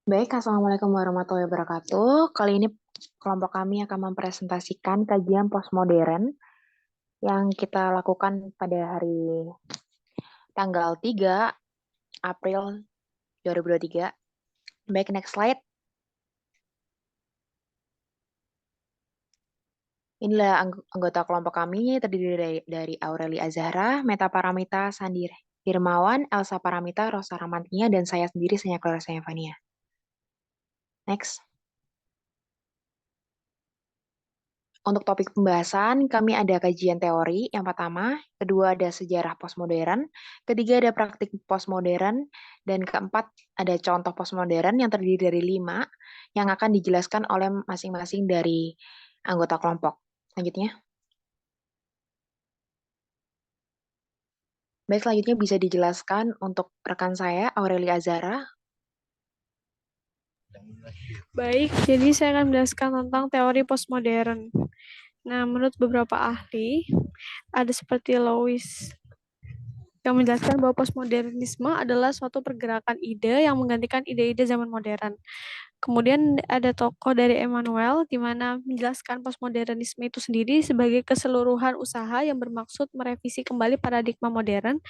Baik, Assalamualaikum warahmatullahi wabarakatuh. Kali ini kelompok kami akan mempresentasikan kajian postmodern yang kita lakukan pada hari tanggal 3 April 2023. Baik, next slide. Inilah anggota kelompok kami, terdiri dari Aureli Azhara, Meta Paramita, Sandi Hirmawan, Elsa Paramita, Rosa Ramantinya, dan saya sendiri, Senya Clara Fania. Next. Untuk topik pembahasan, kami ada kajian teori yang pertama, kedua ada sejarah postmodern, ketiga ada praktik postmodern, dan keempat ada contoh postmodern yang terdiri dari 5 yang akan dijelaskan oleh masing-masing dari anggota kelompok. Selanjutnya. Baik, selanjutnya bisa dijelaskan untuk rekan saya, Aurelia Azhara. Baik, jadi saya akan menjelaskan tentang teori postmodern. Nah, menurut beberapa ahli, ada seperti Lewis yang menjelaskan bahwa postmodernisme adalah suatu pergerakan ide yang menggantikan ide-ide zaman modern. Kemudian ada tokoh dari Emmanuel, di mana menjelaskan postmodernisme itu sendiri sebagai keseluruhan usaha yang bermaksud merevisi kembali paradigma modern.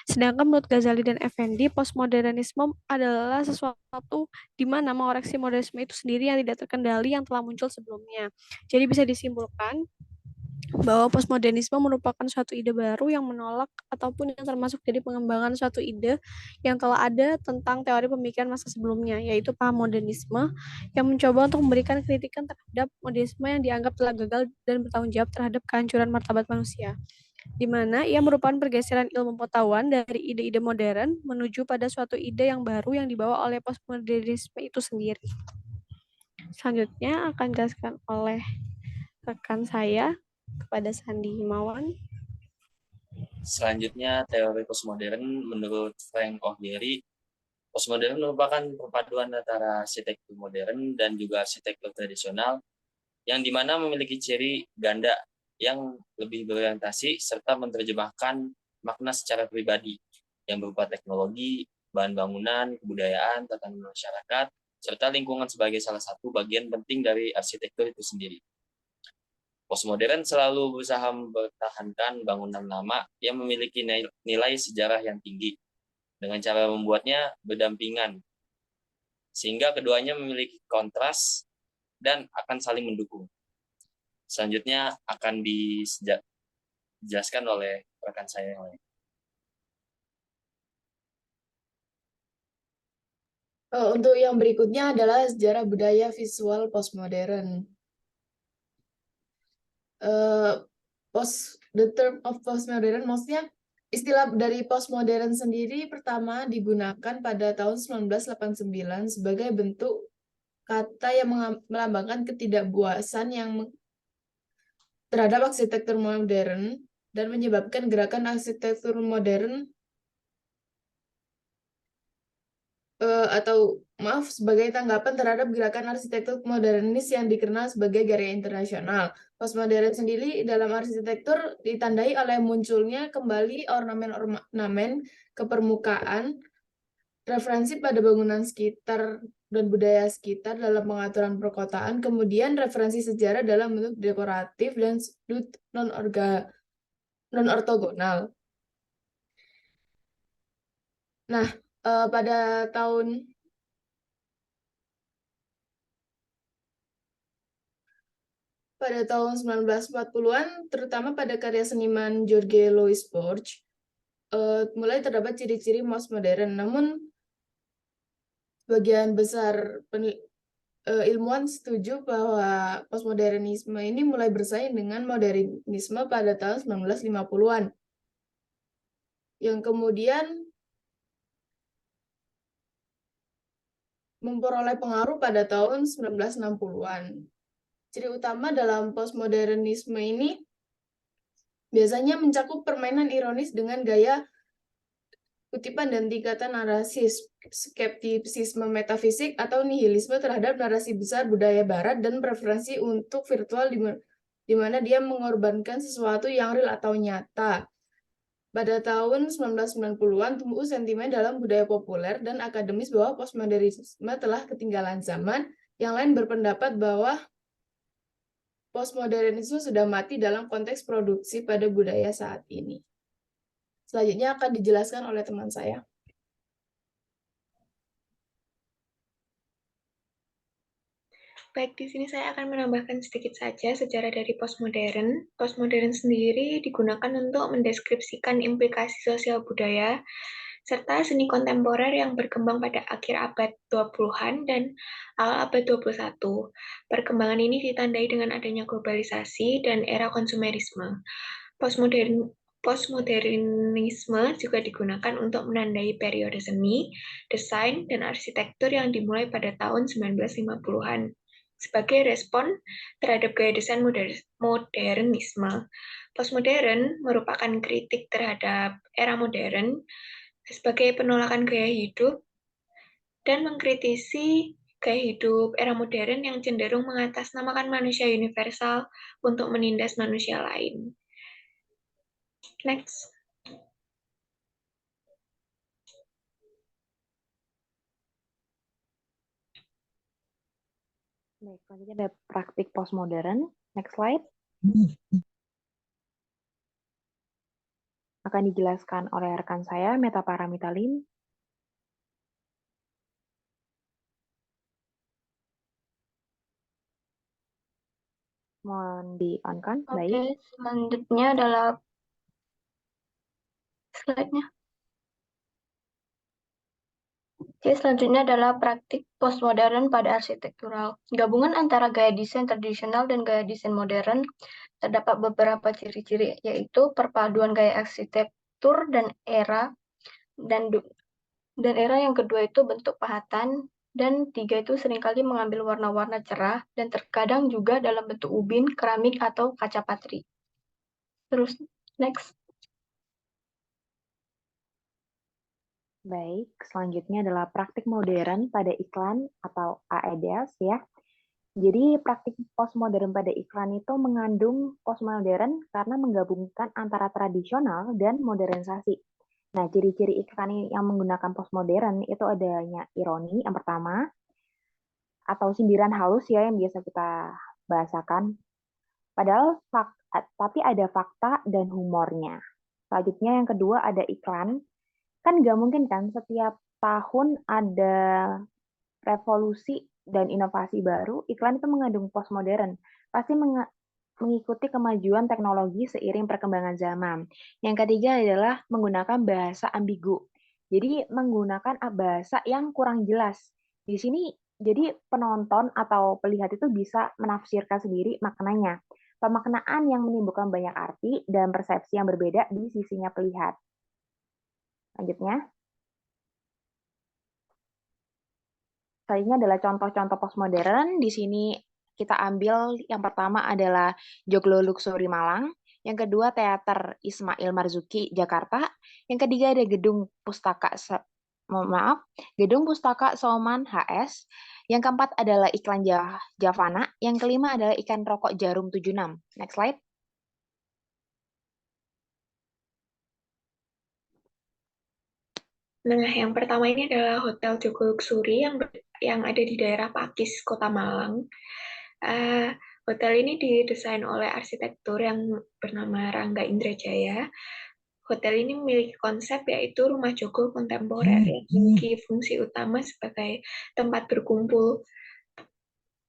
Sedangkan menurut Ghazali dan Effendi, postmodernisme adalah sesuatu di mana mengoreksi modernisme itu sendiri yang tidak terkendali yang telah muncul sebelumnya. Jadi bisa disimpulkan bahwa postmodernisme merupakan suatu ide baru yang menolak ataupun yang termasuk jadi pengembangan suatu ide yang telah ada tentang teori pemikiran masa sebelumnya, yaitu paham modernisme yang mencoba untuk memberikan kritikan terhadap modernisme yang dianggap telah gagal dan bertanggung jawab terhadap kehancuran martabat manusia, di mana ia merupakan pergeseran ilmu pengetahuan dari ide-ide modern menuju pada suatu ide yang baru yang dibawa oleh postmodernisme itu sendiri. Selanjutnya akan dijelaskan oleh rekan saya kepada Sandi Himawan. Selanjutnya, teori postmodern menurut Frank O'Gary, postmodern merupakan perpaduan antara arsitektur modern dan juga arsitektur tradisional yang dimana memiliki ciri ganda yang lebih berorientasi serta menerjemahkan makna secara pribadi yang berupa teknologi, bahan bangunan, kebudayaan, tatanan masyarakat, serta lingkungan sebagai salah satu bagian penting dari arsitektur itu sendiri. Postmodern selalu berusaha mempertahankan bangunan lama yang memiliki nilai sejarah yang tinggi dengan cara membuatnya berdampingan, sehingga keduanya memiliki kontras dan akan saling mendukung. Selanjutnya akan dijelaskan oleh rekan saya yang lain. Untuk yang berikutnya adalah sejarah budaya visual postmodern. The term of postmodern, maksudnya istilah dari postmodern sendiri pertama digunakan pada tahun 1989 sebagai bentuk kata yang melambangkan ketidakpuasan yang terhadap arsitektur modern dan menyebabkan gerakan arsitektur modern sebagai tanggapan terhadap gerakan arsitektur modernis yang dikenal sebagai gaya internasional. Postmodern sendiri dalam arsitektur ditandai oleh munculnya kembali ornamen-ornamen ke permukaan, referensi pada bangunan sekitar dan budaya sekitar dalam pengaturan perkotaan, kemudian referensi sejarah dalam bentuk dekoratif dan sudut non-ortogonal. Nah, pada tahun 1940-an, terutama pada karya seniman George Louis Borges, mulai terdapat ciri-ciri postmodern. Namun, sebagian besar ilmuwan setuju bahwa postmodernisme ini mulai bersaing dengan modernisme pada tahun 1950-an. Yang kemudian memperoleh pengaruh pada tahun 1960-an. Ciri utama dalam postmodernisme ini biasanya mencakup permainan ironis dengan gaya kutipan dan tingkatan narasi, skeptisisme metafisik atau nihilisme terhadap narasi besar budaya barat, dan preferensi untuk virtual di mana dia mengorbankan sesuatu yang real atau nyata. Pada tahun 1990-an tumbuh sentimen dalam budaya populer dan akademis bahwa postmodernisme telah ketinggalan zaman. Yang lain berpendapat bahwa postmodernisme sudah mati dalam konteks produksi pada budaya saat ini. Selanjutnya akan dijelaskan oleh teman saya. Baik, di sini saya akan menambahkan sedikit saja sejarah dari postmodern. Postmodern sendiri digunakan untuk mendeskripsikan implikasi sosial budaya serta seni kontemporer yang berkembang pada akhir abad 20-an dan awal abad 21. Perkembangan ini ditandai dengan adanya globalisasi dan era konsumerisme. Postmodernisme juga digunakan untuk menandai periode seni, desain, dan arsitektur yang dimulai pada tahun 1950-an. Sebagai respon terhadap gaya desain modernisme, postmodern merupakan kritik terhadap era modern sebagai penolakan gaya hidup dan mengkritisi gaya hidup era modern yang cenderung mengatasnamakan manusia universal untuk menindas manusia lain. Next. Baik, selanjutnya ada praktik postmodern. Next slide. Akan dijelaskan oleh rekan saya, Meta Paramita Lim. Mohon di-on-kan. Baik. Oke, selanjutnya adalah slide-nya. Oke, selanjutnya adalah praktik postmodern pada arsitektural. Gabungan antara gaya desain tradisional dan gaya desain modern, terdapat beberapa ciri-ciri, yaitu perpaduan gaya arsitektur dan era, dan era yang kedua itu bentuk pahatan, dan tiga itu seringkali mengambil warna-warna cerah, dan terkadang juga dalam bentuk ubin, keramik, atau kaca patri. Terus, next. Baik, selanjutnya adalah praktik modern pada iklan atau AEDS ya. Jadi praktik postmodern pada iklan itu mengandung postmodern karena menggabungkan antara tradisional dan modernisasi. Nah, ciri-ciri iklan yang menggunakan postmodern itu adanya ironi yang pertama, atau sindiran halus ya yang biasa kita bahasakan. Padahal tapi ada fakta dan humornya. Selanjutnya yang kedua ada iklan. Kan nggak mungkin kan setiap tahun ada revolusi dan inovasi baru, iklan itu mengandung postmodern. Pasti mengikuti kemajuan teknologi seiring perkembangan zaman. Yang ketiga adalah menggunakan bahasa ambigu. Jadi menggunakan bahasa yang kurang jelas. Di sini jadi penonton atau pelihat itu bisa menafsirkan sendiri maknanya. Pemaknaan yang menimbulkan banyak arti dan persepsi yang berbeda di sisinya pelihat. Selanjutnya. Selanjutnya adalah contoh-contoh postmodern. Di sini kita ambil yang pertama adalah Joglo Luxury Malang, yang kedua Teater Ismail Marzuki Jakarta, yang ketiga ada Gedung Pustaka Soman HS, yang keempat adalah iklan Javana, yang kelima adalah ikan rokok Jarum 76. Next slide. Nah, yang pertama ini adalah Hotel Joglo Luxury yang ada di daerah Pakis, Kota Malang. Hotel ini didesain oleh arsitektur yang bernama Rangga Indrajaya. Hotel ini memiliki konsep yaitu rumah joglo kontemporer yang memiliki fungsi utama sebagai tempat berkumpul.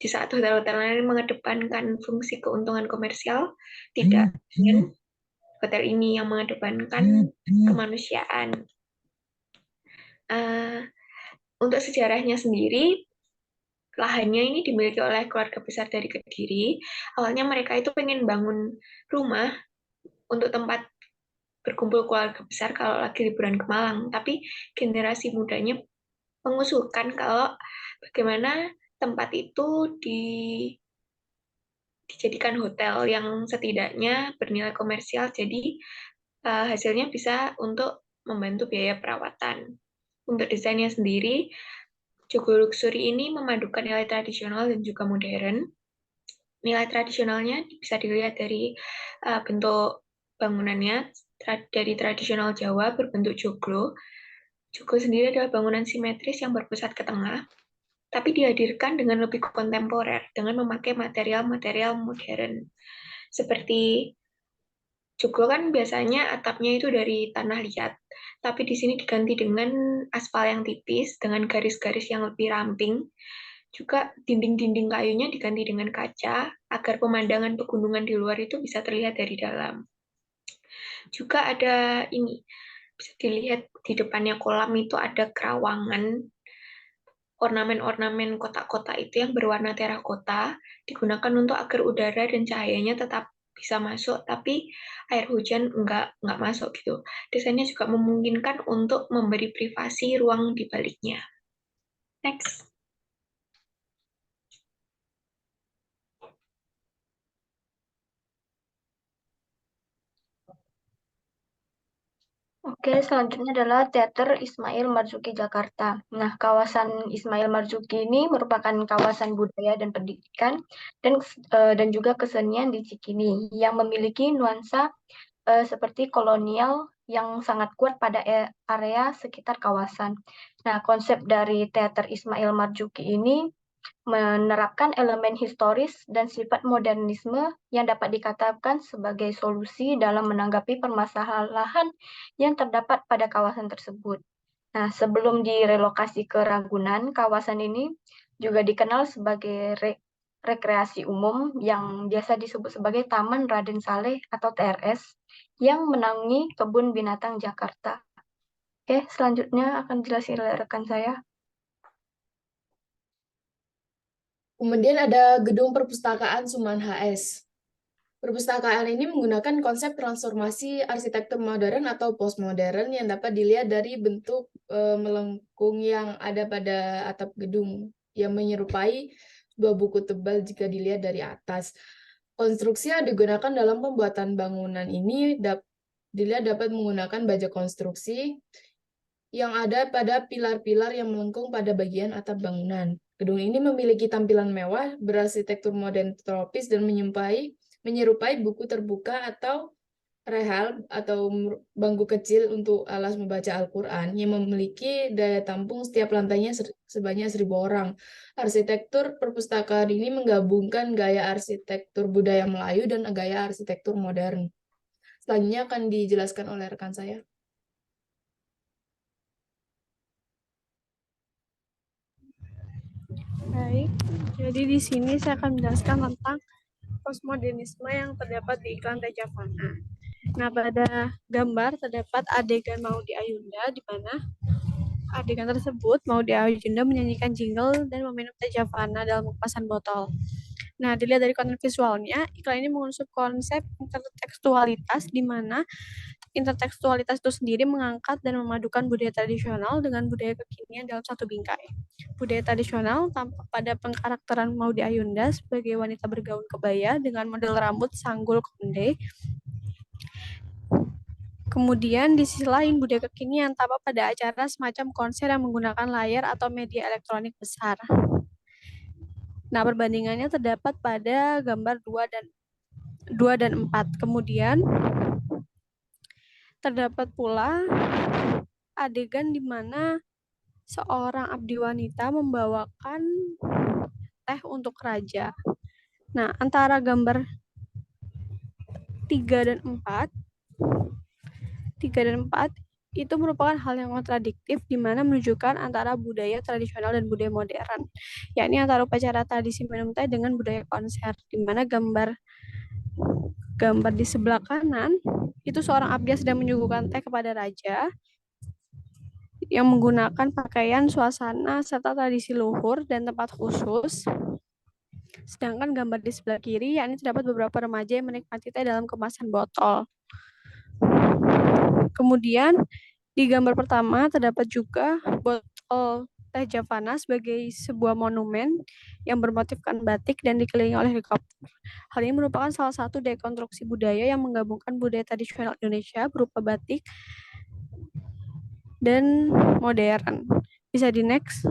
Di saat hotel-hotel lain mengedepankan fungsi keuntungan komersial, tidak. Hotel ini yang mengedepankan kemanusiaan. Untuk sejarahnya sendiri, lahannya ini dimiliki oleh keluarga besar dari Kediri. Awalnya mereka itu pengen bangun rumah untuk tempat berkumpul keluarga besar kalau lagi liburan ke Malang. Tapi generasi mudanya mengusulkan kalau bagaimana tempat itu dijadikan hotel yang setidaknya bernilai komersial. Jadi hasilnya bisa untuk membantu biaya perawatan. Untuk desainnya sendiri, Joglo Luxury ini memadukan nilai tradisional dan juga modern. Nilai tradisionalnya bisa dilihat dari bentuk bangunannya dari tradisional Jawa berbentuk joglo. Joglo sendiri adalah bangunan simetris yang berpusat ke tengah, tapi dihadirkan dengan lebih kontemporer dengan memakai material-material modern. Seperti joglo kan biasanya atapnya itu dari tanah liat, tapi di sini diganti dengan aspal yang tipis dengan garis-garis yang lebih ramping. Juga dinding-dinding kayunya diganti dengan kaca agar pemandangan pegunungan di luar itu bisa terlihat dari dalam. Juga ada ini, bisa dilihat di depannya kolam itu ada kerawangan, ornamen-ornamen kotak-kotak itu yang berwarna terakota digunakan untuk agar udara dan cahayanya tetap bisa masuk, tapi air hujan enggak masuk gitu. Desainnya juga memungkinkan untuk memberi privasi ruang di baliknya. Next. Oke, selanjutnya adalah Teater Ismail Marzuki Jakarta. Nah, kawasan Ismail Marzuki ini merupakan kawasan budaya dan pendidikan dan juga kesenian di Cikini yang memiliki nuansa seperti kolonial yang sangat kuat pada area sekitar kawasan. Nah, konsep dari Teater Ismail Marzuki ini menerapkan elemen historis dan sifat modernisme yang dapat dikatakan sebagai solusi dalam menanggapi permasalahan yang terdapat pada kawasan tersebut. Nah, sebelum direlokasi ke Ragunan, kawasan ini juga dikenal sebagai rekreasi umum yang biasa disebut sebagai Taman Raden Saleh atau TRS yang menaungi Kebun Binatang Jakarta. Oke, selanjutnya akan jelasin oleh rekan saya. Kemudian ada Gedung Perpustakaan Suman HS. Perpustakaan ini menggunakan konsep transformasi arsitektur modern atau postmodern yang dapat dilihat dari bentuk melengkung yang ada pada atap gedung yang menyerupai sebuah buku tebal jika dilihat dari atas. Konstruksi yang digunakan dalam pembuatan bangunan ini dilihat dapat menggunakan baja konstruksi yang ada pada pilar-pilar yang melengkung pada bagian atap bangunan. Gedung ini memiliki tampilan mewah, berarsitektur modern tropis, dan menyerupai buku terbuka atau rehal atau bangku kecil untuk alas membaca Al-Quran yang memiliki daya tampung setiap lantainya sebanyak 1.000 orang. Arsitektur perpustakaan ini menggabungkan gaya arsitektur budaya Melayu dan gaya arsitektur modern. Selanjutnya akan dijelaskan oleh rekan saya. Baik, jadi di sini saya akan menjelaskan tentang postmodernisme yang terdapat di iklan Teh Javana. Nah, pada gambar terdapat adegan Maudy Ayunda di mana adegan tersebut Maudy Ayunda menyanyikan jingle dan meminum Teh Javana dalam kemasan botol. Nah, dilihat dari konten visualnya, iklan ini mengusung konsep intertekstualitas di mana intertekstualitas itu sendiri mengangkat dan memadukan budaya tradisional dengan budaya kekinian dalam satu bingkai. Budaya tradisional tampak pada pengkarakteran Maudy Ayunda sebagai wanita bergaun kebaya dengan model rambut sanggul konde. Kemudian di sisi lain budaya kekinian tampak pada acara semacam konser yang menggunakan layar atau media elektronik besar. Nah, perbandingannya terdapat pada gambar 2 dan 4. Kemudian terdapat pula adegan di mana seorang abdi wanita membawakan teh untuk raja. Nah, antara gambar 3 dan 4 itu merupakan hal yang kontradiktif di mana menunjukkan antara budaya tradisional dan budaya modern, yakni antara upacara tradisi minum teh dengan budaya konser, di mana gambar di sebelah kanan itu seorang abdi sedang menyuguhkan teh kepada raja yang menggunakan pakaian, suasana, serta tradisi luhur dan tempat khusus. Sedangkan gambar di sebelah kiri, yakni terdapat beberapa remaja yang menikmati teh dalam kemasan botol. Kemudian di gambar pertama terdapat juga botol Teh Javana sebagai sebuah monumen yang bermotifkan batik dan dikelilingi oleh helikopter. Hal ini merupakan salah satu dekonstruksi budaya yang menggabungkan budaya tradisional Indonesia berupa batik dan modern. Bisa di next.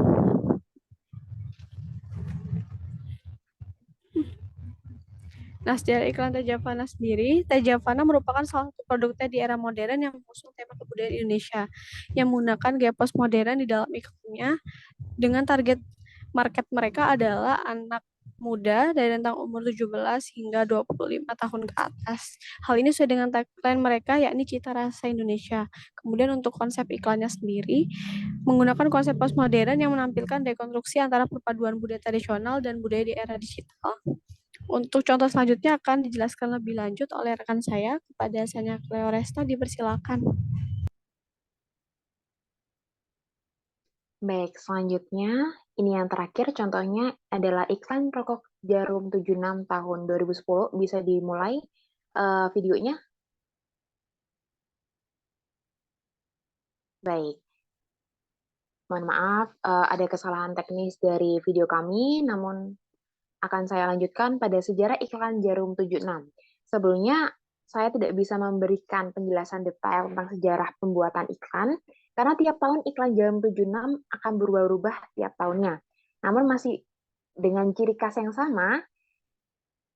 Nah, sejarah iklan Teh Javana sendiri, Teh Javana merupakan salah satu produk teh di era modern yang mengusung tema kebudayaan Indonesia, yang menggunakan gaya postmodern di dalam iklannya, dengan target market mereka adalah anak muda dari rentang umur 17 hingga 25 tahun ke atas. Hal ini sesuai dengan tagline mereka, yakni cita rasa Indonesia. Kemudian untuk konsep iklannya sendiri, menggunakan konsep postmodern yang menampilkan dekonstruksi antara perpaduan budaya tradisional dan budaya di era digital. Untuk contoh selanjutnya akan dijelaskan lebih lanjut oleh rekan saya. Kepada Sanya Cleoresta, dipersilakan. Baik, selanjutnya ini yang terakhir contohnya adalah iklan rokok Jarum 76 tahun 2010. Bisa dimulai videonya. Baik. Mohon maaf, ada kesalahan teknis dari video kami, namun akan saya lanjutkan pada sejarah iklan Jarum 76. Sebelumnya, saya tidak bisa memberikan penjelasan detail tentang sejarah pembuatan iklan, karena tiap tahun iklan Jarum 76 akan berubah-ubah tiap tahunnya. Namun masih dengan ciri khas yang sama,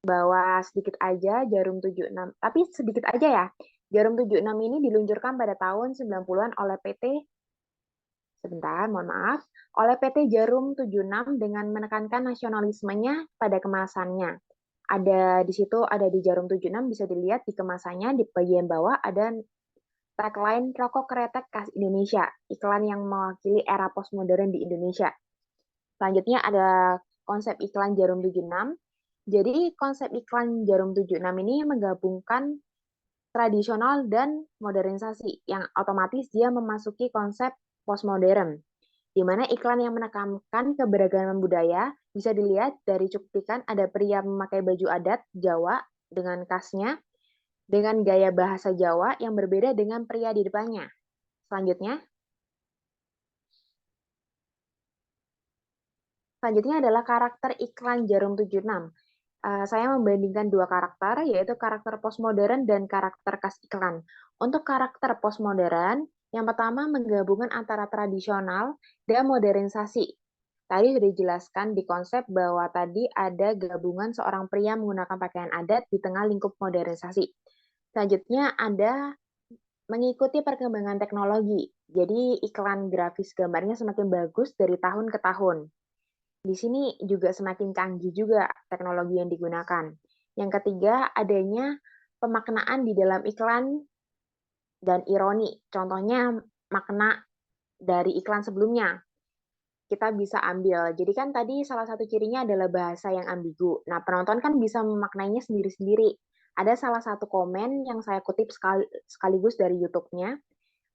bahwa sedikit aja Jarum 76, tapi sedikit aja ya, Jarum 76 ini diluncurkan pada tahun 90-an oleh mohon maaf, oleh PT Jarum 76 dengan menekankan nasionalismenya pada kemasannya. Ada di situ, ada di Jarum 76, bisa dilihat di kemasannya, di bagian bawah ada tagline rokok kretek khas Indonesia, iklan yang mewakili era postmodern di Indonesia. Selanjutnya ada konsep iklan Jarum 76. Jadi konsep iklan Jarum 76 ini menggabungkan tradisional dan modernisasi, yang otomatis dia memasuki konsep postmodern, di mana iklan yang menekankan keberagaman budaya bisa dilihat dari cuplikan ada pria memakai baju adat Jawa dengan khasnya, dengan gaya bahasa Jawa yang berbeda dengan pria di depannya. Selanjutnya adalah karakter iklan Jarum 76. Saya membandingkan dua karakter, yaitu karakter postmodern dan karakter khas iklan. Untuk karakter postmodern, yang pertama menggabungkan antara tradisional dan modernisasi. Tadi sudah dijelaskan di konsep bahwa tadi ada gabungan seorang pria menggunakan pakaian adat di tengah lingkup modernisasi. Selanjutnya ada mengikuti perkembangan teknologi. Jadi iklan grafis gambarnya semakin bagus dari tahun ke tahun. Di sini juga semakin canggih juga teknologi yang digunakan. Yang ketiga, adanya pemaknaan di dalam iklan dan ironi. Contohnya makna dari iklan sebelumnya. Kita bisa ambil. Jadi kan tadi salah satu cirinya adalah bahasa yang ambigu. Nah, penonton kan bisa memaknainya sendiri-sendiri. Ada salah satu komen yang saya kutip sekaligus dari YouTube-nya,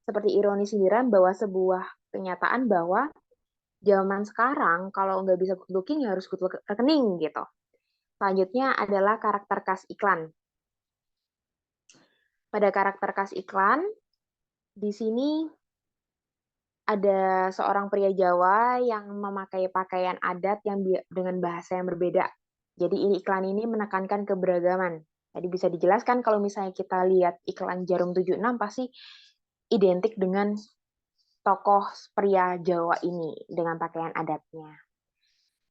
seperti ironi sindiran bahwa sebuah kenyataan bahwa zaman sekarang kalau nggak bisa good looking ya harus good rekening gitu. Selanjutnya adalah karakter khas iklan. Pada karakter khas iklan, di sini ada seorang pria Jawa yang memakai pakaian adat yang dengan bahasa yang berbeda. Jadi iklan ini menekankan keberagaman. Jadi bisa dijelaskan kalau misalnya kita lihat iklan Jarum 76 pasti identik dengan tokoh pria Jawa ini dengan pakaian adatnya.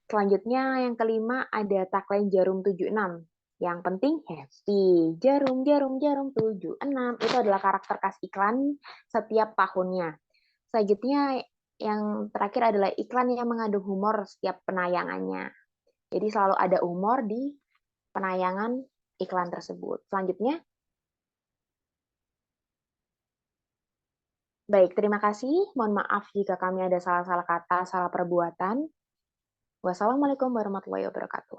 Selanjutnya yang kelima ada tagline Jarum 76. Yang penting happy. Jarum, jarum, jarum 76. Itu adalah karakter khas iklan setiap tahunnya. Selanjutnya yang terakhir adalah iklan yang mengandung humor setiap penayangannya. Jadi selalu ada humor di penayangan iklan tersebut. Selanjutnya. Baik, terima kasih. Mohon maaf jika kami ada salah-salah kata, salah perbuatan. Wassalamualaikum warahmatullahi wabarakatuh.